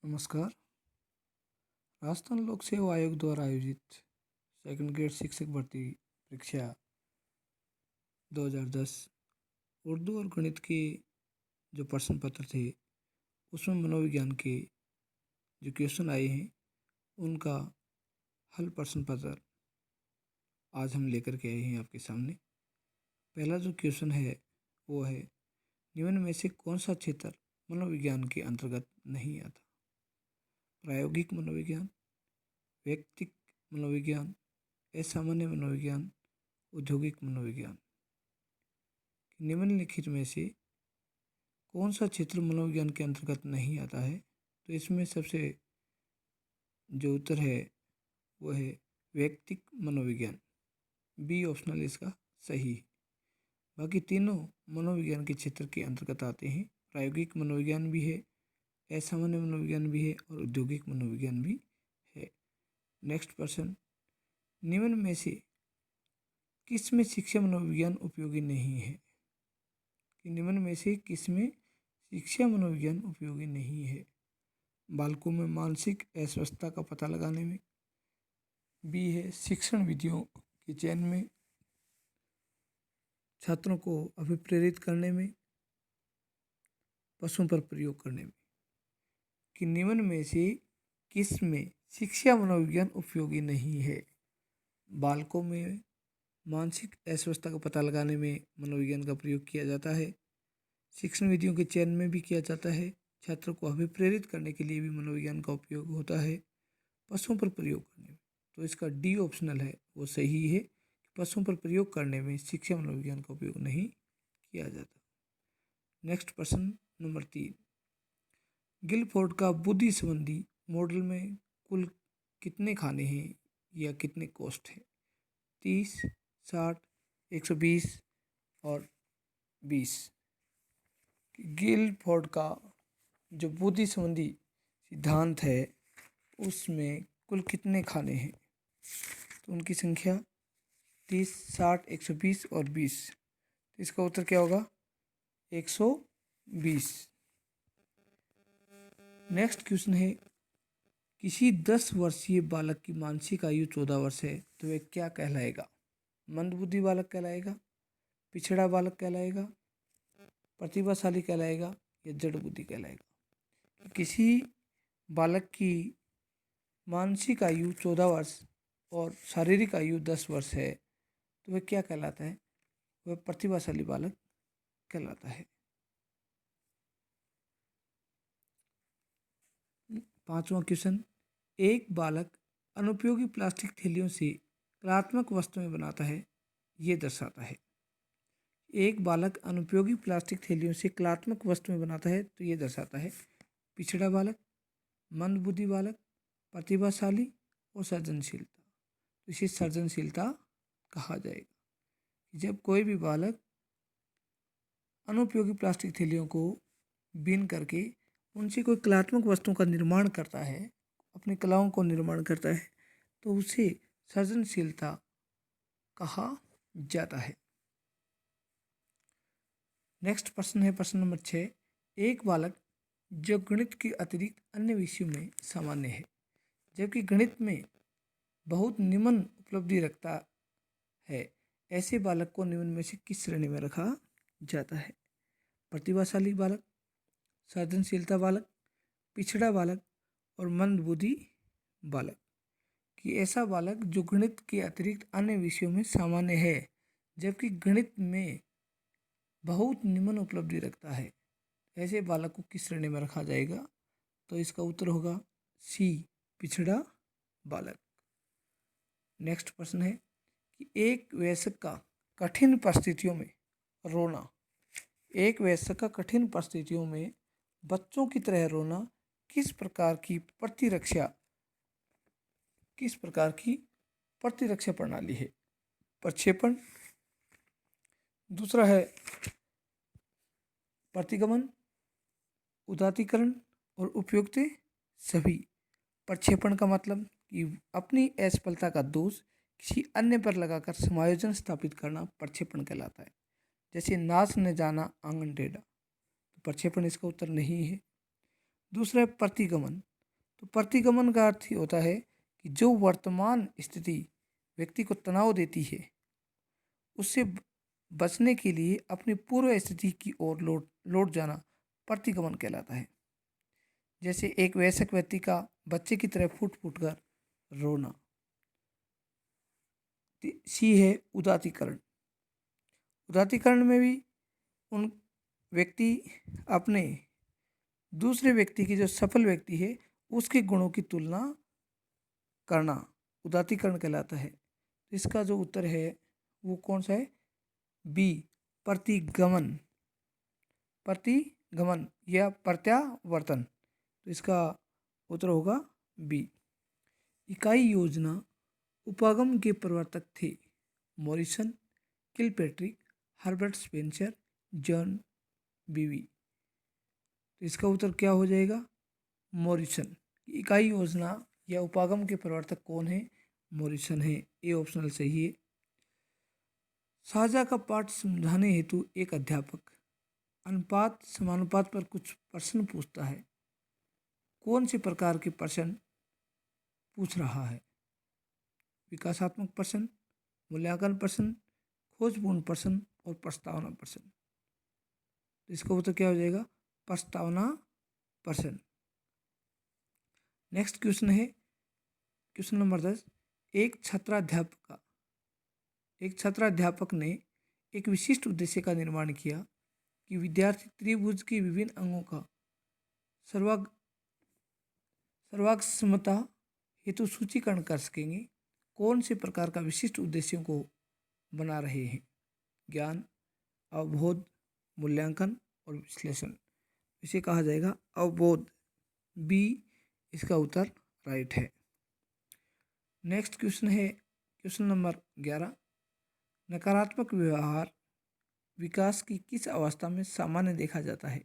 नमस्कार। राजस्थान लोक सेवा आयोग द्वारा आयोजित सेकंड ग्रेड शिक्षक भर्ती परीक्षा 2010 उर्दू और गणित के जो प्रश्न पत्र थे उसमें मनोविज्ञान के जो क्वेश्चन आए हैं उनका हल प्रश्न पत्र आज हम लेकर के आए हैं आपके सामने। पहला जो क्वेश्चन है वो है, निम्न में से कौन सा क्षेत्र मनोविज्ञान के अंतर्गत नहीं आता? प्रायोगिक मनोविज्ञान, व्यक्तिक मनोविज्ञान, असामान्य मनोविज्ञान, औद्योगिक मनोविज्ञान। निम्नलिखित में से कौन सा क्षेत्र मनोविज्ञान के अंतर्गत नहीं आता है? तो इसमें सबसे जो उत्तर है वो है व्यक्तिक मनोविज्ञान। बी ऑप्शनल इसका सही है। बाकी तीनों मनोविज्ञान के क्षेत्र के अंतर्गत आते हैं। प्रायोगिक मनोविज्ञान भी है, असामान्य मनोविज्ञान भी है और औद्योगिक मनोविज्ञान भी है। नेक्स्ट प्रश्न, निम्न में से किस में शिक्षा मनोविज्ञान उपयोगी नहीं है? कि निम्न में से किस में शिक्षा मनोविज्ञान उपयोगी नहीं है? बालकों में मानसिक अस्वस्थता का पता लगाने में, बी है शिक्षण विधियों के चयन में, छात्रों को अभिप्रेरित करने में, पशुओं पर प्रयोग करने में। कि निम्न में से किस में शिक्षा मनोविज्ञान उपयोगी नहीं है? बालकों में मानसिक अस्वस्थता का पता लगाने में मनोविज्ञान का प्रयोग किया जाता है, शिक्षण विधियों के चयन में भी किया जाता है, छात्रों को अभिप्रेरित करने के लिए भी मनोविज्ञान का उपयोग होता है, पशुओं पर प्रयोग करने में। तो इसका डी ऑप्शनल है वो सही है कि पशुओं पर प्रयोग करने में शिक्षा मनोविज्ञान का उपयोग नहीं किया जाता। नेक्स्ट प्रश्न नंबर 3, गिलफोर्ड का बुद्धि संबंधी मॉडल में कुल कितने खाने हैं या कितने कोष्ठ हैं? 30, 60, 120 और 20। गिलफोर्ड का जो बुद्धि संबंधी सिद्धांत है उसमें कुल कितने खाने हैं? तो उनकी संख्या 30, 60, 120 और 20। तो इसका उत्तर क्या होगा? 120। नेक्स्ट क्वेश्चन है, किसी 10 वर्षीय बालक की मानसिक आयु 14 वर्ष है तो वह क्या कहलाएगा? मंदबुद्धि बालक कहलाएगा, पिछड़ा बालक कहलाएगा, प्रतिभाशाली कहलाएगा या जड़ बुद्धि कहलाएगा? किसी बालक की मानसिक आयु 14 वर्ष और शारीरिक आयु 10 वर्ष है तो वह क्या कहलाता है? वह प्रतिभाशाली बालक कहलाता है। 5वां क्वेश्चन, एक बालक अनुपयोगी प्लास्टिक थैलियों से कलात्मक वस्तुएं बनाता है, ये दर्शाता है। एक बालक अनुपयोगी प्लास्टिक थैलियों से कलात्मक वस्तुएं बनाता है तो ये दर्शाता है पिछड़ा बालक, मंदबुद्धि बालक, प्रतिभाशाली और सृजनशीलता। तो इसे सृजनशीलता कहा जाएगा। जब कोई भी बालक अनुपयोगी प्लास्टिक थैलियों को बीन करके उनसे कोई कलात्मक वस्तुओं का निर्माण करता है, अपनी कलाओं को निर्माण करता है, तो उसे सृजनशीलता कहा जाता है। नेक्स्ट प्रश्न है प्रश्न नंबर 6, एक बालक जो गणित के अतिरिक्त अन्य विषयों में सामान्य है जबकि गणित में बहुत निम्न उपलब्धि रखता है, ऐसे बालक को निम्न में से किस श्रेणी में रखा जाता है? प्रतिभाशाली बालक, सृजनशीलता बालक, पिछड़ा बालक और मंदबुद्धि बालक। कि ऐसा बालक जो गणित के अतिरिक्त अन्य विषयों में सामान्य है जबकि गणित में बहुत निम्न उपलब्धि रखता है, ऐसे बालक को किस श्रेणी में रखा जाएगा? तो इसका उत्तर होगा सी, पिछड़ा बालक। नेक्स्ट प्रश्न है कि एक वयस्क का कठिन परिस्थितियों में रोना, एक वयस्क का कठिन परिस्थितियों में बच्चों की तरह रोना किस प्रकार की प्रतिरक्षा प्रणाली है? प्रक्षेपण, दूसरा है प्रतिगमन, उदातीकरण और उपयुक्त सभी। प्रक्षेपण का मतलब कि अपनी असफलता का दोष किसी अन्य पर लगाकर समायोजन स्थापित करना प्रक्षेपण कहलाता है। जैसे नाच न जाना आंगन टेढ़ा, तो प्रक्षेपण इसका उत्तर नहीं है। दूसरा है प्रतिगमन, तो प्रतिगमन का अर्थ ही होता है कि जो वर्तमान स्थिति व्यक्ति को तनाव देती है उससे बचने के लिए अपनी पूर्व स्थिति की ओर लौट जाना प्रतिगमन कहलाता है। जैसे एक वयस्क व्यक्ति का बच्चे की तरह फूट फूट कर रोना। सी है उदातीकरण। उदातीकरण में भी उन व्यक्ति अपने दूसरे व्यक्ति की, जो सफल व्यक्ति है, उसके गुणों की तुलना करना उदातीकरण कहलाता है। इसका जो उत्तर है वो कौन सा है? बी, प्रतिगमन। प्रतिगमन या प्रत्यावर्तन, तो इसका उत्तर होगा बी। इकाई योजना उपागम के प्रवर्तक थे Morrison, Kilpatrick, Herbert Spencer, John बीवी। तो इसका उत्तर क्या हो जाएगा? मॉरिसन। इकाई योजना या उपागम के प्रवर्तक कौन है? मॉरिसन है। ए ऑप्शनल सही है। साझा का पाठ समझाने हेतु एक अध्यापक अनुपात समानुपात पर कुछ प्रश्न पूछता है। कौन से प्रकार के प्रश्न पूछ रहा है? विकासात्मक प्रश्न, मूल्यांकन प्रश्न, खोजपूर्ण प्रश्न और प्रस्तावना प्रश्न। तो इसका उत्तर क्या हो जाएगा? प्रस्तावना प्रश्न। नेक्स्ट क्वेश्चन है क्वेश्चन नंबर 10। एक छात्राध्यापक ने एक विशिष्ट उद्देश्य का निर्माण किया कि विद्यार्थी त्रिभुज के विभिन्न अंगों का सर्वाक्षमता हेतु सूचीकरण कर सकेंगे। कौन से प्रकार का विशिष्ट उद्देश्यों को बना रहे हैं? ज्ञान, अवबोध, मूल्यांकन और विश्लेषण। इसे कहा जाएगा अवबोध। बी इसका उत्तर राइट है। नेक्स्ट क्वेश्चन है क्वेश्चन नंबर 11। नकारात्मक व्यवहार विकास की किस अवस्था में सामान्य देखा जाता है?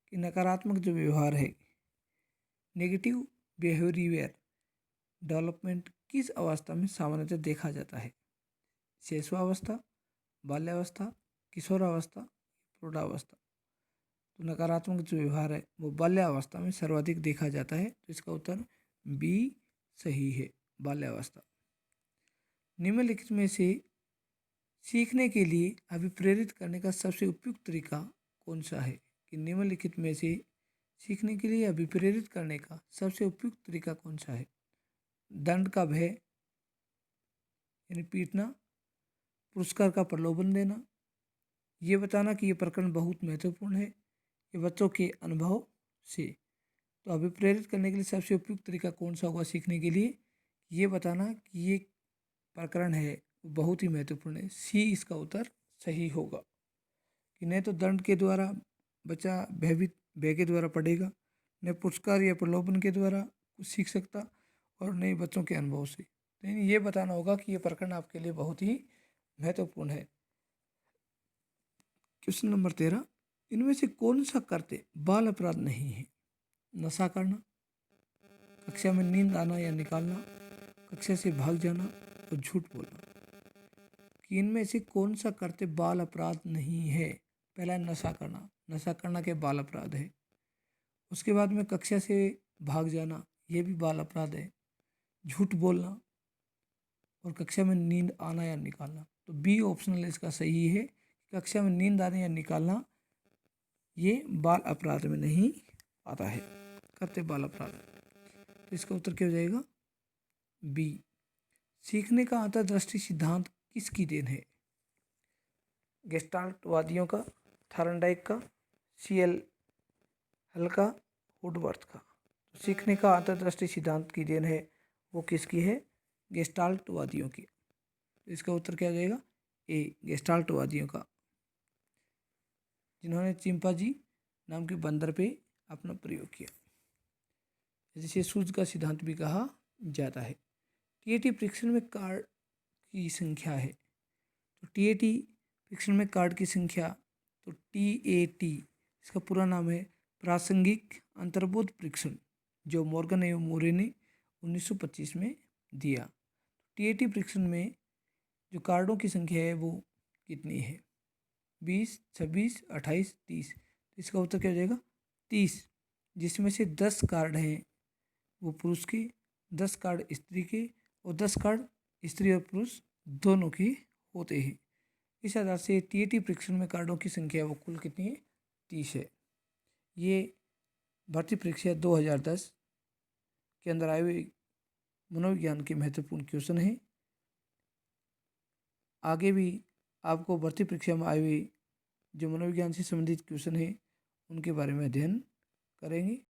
कि नकारात्मक जो व्यवहार है, नेगेटिव बिहेवियर डेवलपमेंट, किस अवस्था में सामान्यतः देखा जाता है? शैशवावस्था, बाल्यावस्था, किशोरावस्था, प्रौढ़ावस्था। तो नकारात्मक जो व्यवहार है वो बाल्यावस्था में सर्वाधिक देखा जाता है। तो इसका उत्तर बी सही है, बाल्यावस्था। निम्नलिखित में से सीखने के लिए अभिप्रेरित करने का सबसे उपयुक्त तरीका कौन सा है? कि निम्नलिखित में से सीखने के लिए अभिप्रेरित करने का सबसे उपयुक्त तरीका कौन सा है? दंड का भय यानी पीटना, पुरस्कार का प्रलोभन देना, ये बताना कि ये प्रकरण बहुत महत्वपूर्ण है, ये बच्चों के अनुभव से। तो अभिप्रेरित करने के लिए सबसे उपयुक्त तरीका कौन सा होगा सीखने के लिए? ये बताना कि ये प्रकरण है बहुत ही महत्वपूर्ण है। सी इसका उत्तर सही होगा। कि नहीं तो दंड के द्वारा बच्चा भय के द्वारा पढ़ेगा, न पुरस्कार या प्रलोभन के द्वारा कुछ सीख सकता, और नहीं बच्चों के अनुभव से। तो ये बताना होगा कि ये प्रकरण आपके लिए बहुत ही महत्वपूर्ण है। Question number 13। इनमें से कौन सा करते बाल अपराध नहीं है? नशा करना, कक्षा में नींद आना या निकालना, कक्षा से भाग जाना और झूठ बोलना। कि इनमें से कौन सा करते बाल अपराध नहीं है? पहला नशा करना, नशा करना के बाल अपराध है। उसके बाद में कक्षा से भाग जाना, ये भी बाल अपराध है। झूठ बोलना और कक्षा में नींद आना या निकालना। तो बी ऑप्शनल इसका सही है। कक्षा में नींद आना या निकालना ये बाल अपराध में नहीं आता है, करते बाल अपराध। तो इसका उत्तर क्या हो जाएगा? बी। सीखने का अंतर्दृष्टि सिद्धांत किसकी देन है? गेस्टाल्टवादियों का, थॉर्नडाइक का, सीएल हल्का, वुडवर्थ का। तो सीखने का अंतर्दृष्टि सिद्धांत की देन है वो किसकी है? गेस्टाल्टवादियों की। तो इसका उत्तर क्या हो जाएगा? ए, गेस्टाल्टवादियों का, जिन्होंने चिंपांजी नाम के बंदर पे अपना प्रयोग किया, जिसे सूज का सिद्धांत भी कहा जाता है। टीएटी परीक्षण में कार्ड की संख्या है, तो टीएटी परीक्षण में कार्ड की संख्या, तो टीएटी इसका पूरा नाम है प्रासंगिक अंतर्बोध परीक्षण, जो मॉर्गन एवं मोरे ने 1925 में दिया। टीएटी परीक्षण में जो कार्डों की संख्या है वो कितनी है? 20, 26, 28, 30। इसका उत्तर क्या हो जाएगा? 30, जिसमें से 10 कार्ड हैं वो पुरुष की, 10 कार्ड स्त्री के और 10 कार्ड स्त्री और पुरुष दोनों की होते हैं। इस आधार से टीएटी परीक्षण में कार्डों की संख्या वो कुल कितनी है? 30 है। ये भर्ती परीक्षा 2010 के अंदर आए हुए मनोविज्ञान के महत्वपूर्ण क्वेश्चन हैं। आगे भी आपको भर्ती परीक्षा में आए हुए जो मनोविज्ञान से संबंधित क्वेश्चन है उनके बारे में अध्ययन करेंगे।